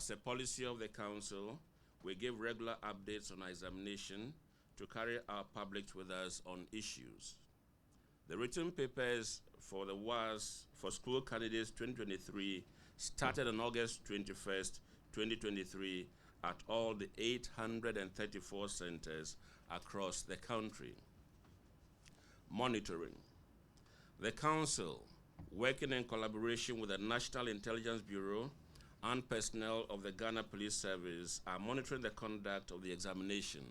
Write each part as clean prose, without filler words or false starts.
As a policy of the Council, we give regular updates on our examination to carry our public with us on issues. The written papers for the WASSCE for school candidates 2023 started on August 21st, 2023 at all the 834 centers across the country. Monitoring. The Council, working in collaboration with the National Intelligence Bureau and personnel of the Ghana Police Service, are monitoring the conduct of the examination.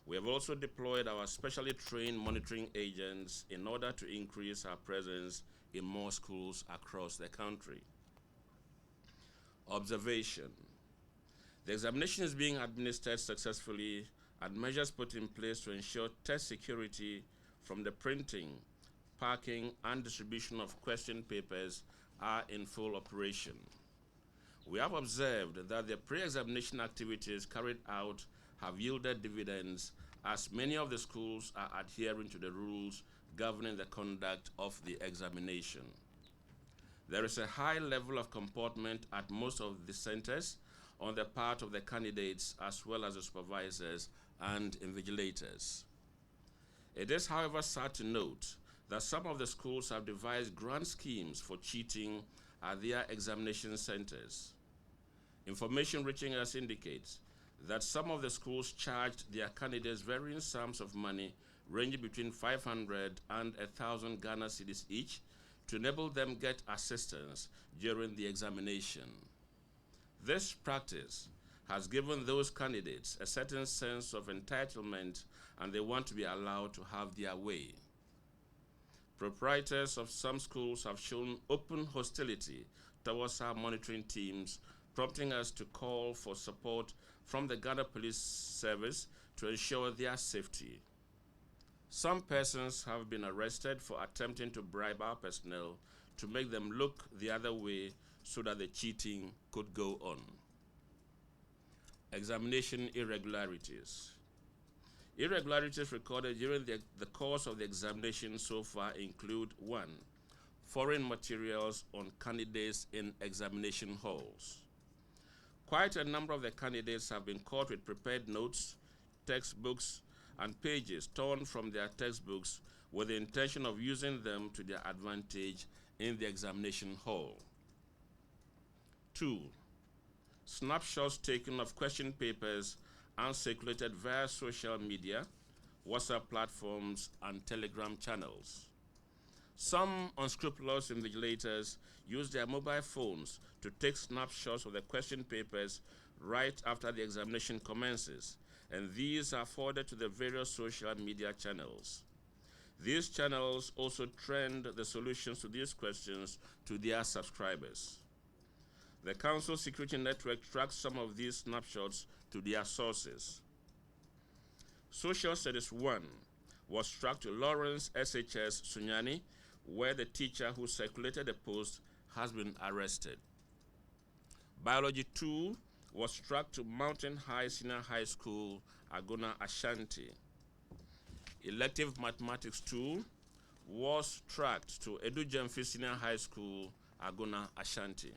We have also deployed our specially trained monitoring agents in order to increase our presence in more schools across the country. Observation. The examination is being administered successfully, and measures put in place to ensure test security from the printing, packing, and distribution of question papers are in full operation. We have observed that the pre-examination activities carried out have yielded dividends, as many of the schools are adhering to the rules governing the conduct of the examination. There is a high level of comportment at most of the centers on the part of the candidates as well as the supervisors and invigilators. It is, however, sad to note that some of the schools have devised grand schemes for cheating at their examination centers. Information reaching us indicates that some of the schools charged their candidates varying sums of money ranging between 500 and 1,000 Ghana cedis each to enable them get assistance during the examination. This practice has given those candidates a certain sense of entitlement, and they want to be allowed to have their way. Proprietors of some schools have shown open hostility towards our monitoring teams, prompting us to call for support from the Ghana Police Service to ensure their safety. Some persons have been arrested for attempting to bribe our personnel to make them look the other way so that the cheating could go on. Examination irregularities. Irregularities recorded during the course of the examination so far include: 1. Foreign materials on candidates in examination halls. Quite a number of the candidates have been caught with prepared notes, textbooks, and pages torn from their textbooks with the intention of using them to their advantage in the examination hall. 2. Snapshots taken of question papers and circulated via social media, WhatsApp platforms, and Telegram channels. Some unscrupulous invigilators use their mobile phones to take snapshots of the question papers right after the examination commences, and these are forwarded to the various social media channels. These channels also trend the solutions to these questions to their subscribers. The Council Security Network tracks some of these snapshots to their sources. Social Studies 1 was tracked to Lawrence SHS Sunyani, where the teacher who circulated the post has been arrested. Biology 2 was tracked to Mountain High Senior High School, Agona, Ashanti. Elective Mathematics 2 was tracked to Edu Jemfi Senior High School, Agona, Ashanti.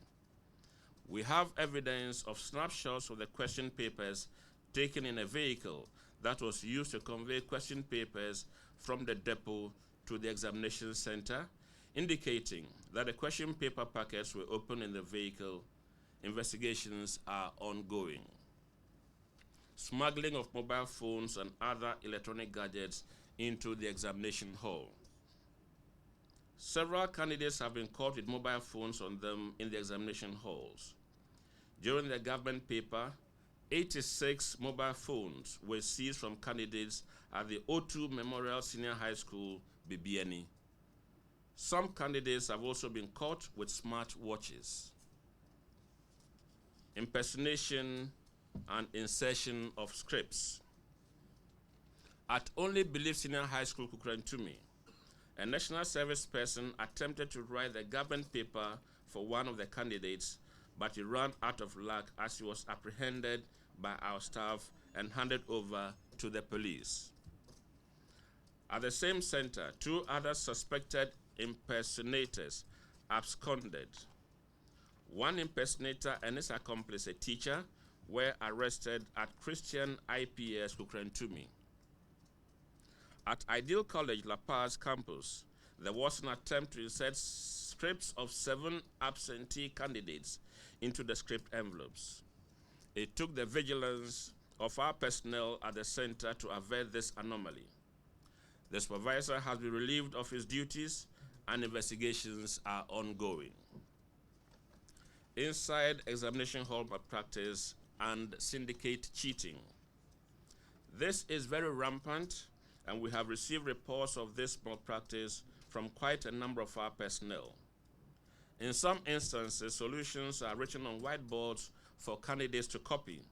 We have evidence of snapshots of the question papers taken in a vehicle that was used to convey question papers from the depot to the examination center, indicating that the question paper packets were opened in the vehicle. Investigations are ongoing. Smuggling of mobile phones and other electronic gadgets into the examination hall. Several candidates have been caught with mobile phones on them in the examination halls. During the government paper, 86 mobile phones were seized from candidates at the O2 Memorial Senior High School, Bibiani. Some candidates have also been caught with smart watches. Impersonation and insertion of scripts. At Only Belief Senior High School, Kukurantumi, a national service person attempted to write the government paper for one of the candidates, but he ran out of luck as he was apprehended by our staff and handed over to the police. At the same center, 2 other suspected impersonators absconded. One impersonator and his accomplice, a teacher, were arrested at Christian IPS Kukrentumi. At Ideal College, La Paz campus, there was an attempt to insert scripts of 7 absentee candidates into the script envelopes. It took the vigilance of our personnel at the center to avert this anomaly. The supervisor has been relieved of his duties and investigations are ongoing. Inside examination hall malpractice and syndicate cheating. This is very rampant, and we have received reports of this malpractice from quite a number of our personnel. In some instances, solutions are written on whiteboards for candidates to copy,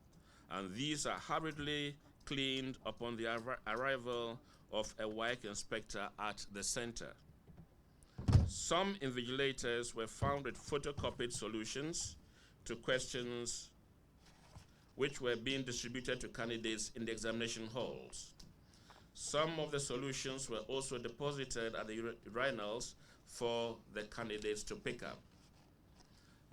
and these are hurriedly cleaned upon the arrival of a WAEC inspector at the center. Some invigilators were found with photocopied solutions to questions which were being distributed to candidates in the examination halls. Some of the solutions were also deposited at the urinals for the candidates to pick up.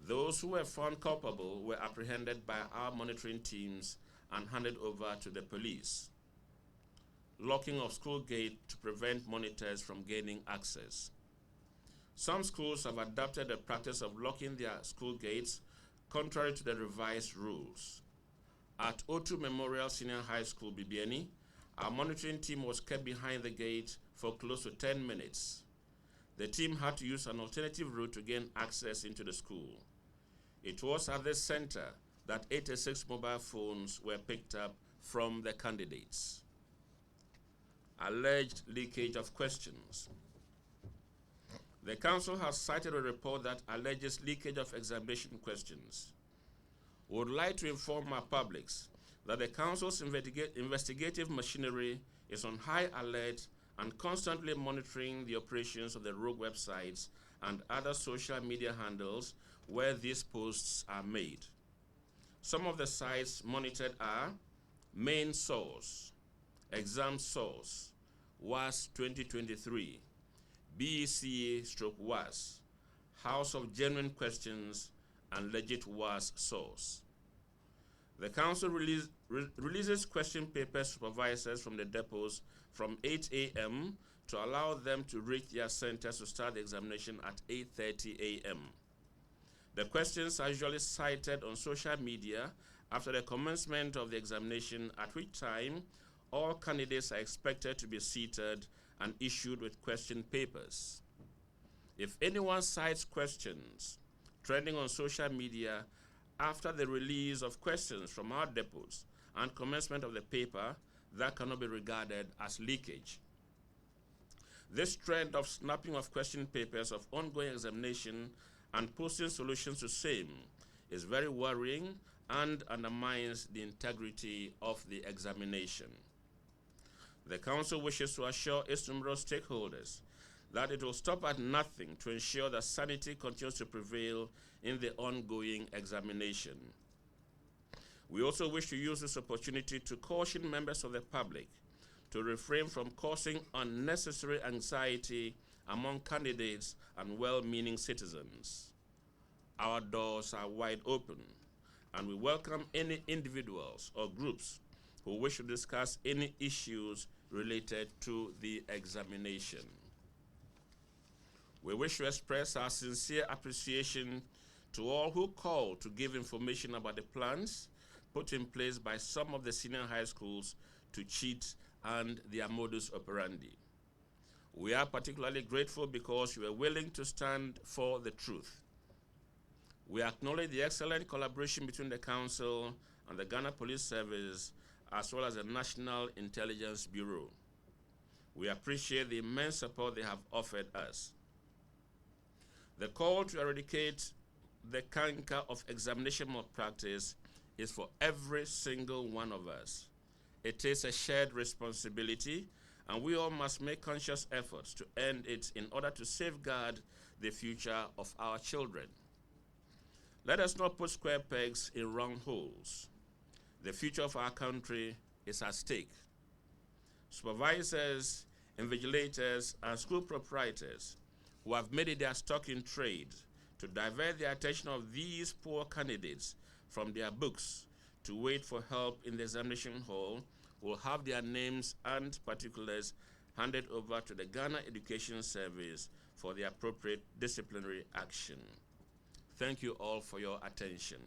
Those who were found culpable were apprehended by our monitoring teams and handed over to the police. Locking of school gate to prevent monitors from gaining access. Some schools have adopted the practice of locking their school gates contrary to the revised rules. At O2 Memorial Senior High School, Bibiani, our monitoring team was kept behind the gate for close to 10 minutes. The team had to use an alternative route to gain access into the school. It was at this center that 86 mobile phones were picked up from the candidates. Alleged leakage of questions. The council has cited a report that alleges leakage of examination questions. We would like to inform our publics that the council's investigative machinery is on high alert and constantly monitoring the operations of the rogue websites and other social media handles where these posts are made. Some of the sites monitored are Main Source, Exam Source, WASSCE 2023, BECA/WASSCE, House of Genuine Questions, and Legit WASSCE Source. The council releases question paper supervisors from the depots from 8 a.m. to allow them to reach their centers to start the examination at 8:30 a.m. The questions are usually cited on social media after the commencement of the examination, at which time all candidates are expected to be seated and issued with question papers. If anyone cites questions trending on social media after the release of questions from our depots and commencement of the paper, that cannot be regarded as leakage. This trend of snapping of question papers of ongoing examination and posting solutions to same is very worrying and undermines the integrity of the examination. The council wishes to assure its numerous stakeholders that it will stop at nothing to ensure that sanity continues to prevail in the ongoing examination. We also wish to use this opportunity to caution members of the public to refrain from causing unnecessary anxiety among candidates and well-meaning citizens. Our doors are wide open, and we welcome any individuals or groups who wish to discuss any issues related to the examination. We wish to express our sincere appreciation to all who call to give information about the plans put in place by some of the senior high schools to cheat and their modus operandi. We are particularly grateful because you are willing to stand for the truth. We acknowledge the excellent collaboration between the Council and the Ghana Police Service, as well as the National Intelligence Bureau. We appreciate the immense support they have offered us. The call to eradicate the canker of examination malpractice is for every single one of us. It is a shared responsibility, and we all must make conscious efforts to end it in order to safeguard the future of our children. Let us not put square pegs in round holes. The future of our country is at stake. Supervisors, invigilators, and school proprietors who have made it their stock in trade To divert the attention of these poor candidates from their books to wait for help in the examination hall, will have their names and particulars handed over to the Ghana Education Service for the appropriate disciplinary action. Thank you all for your attention.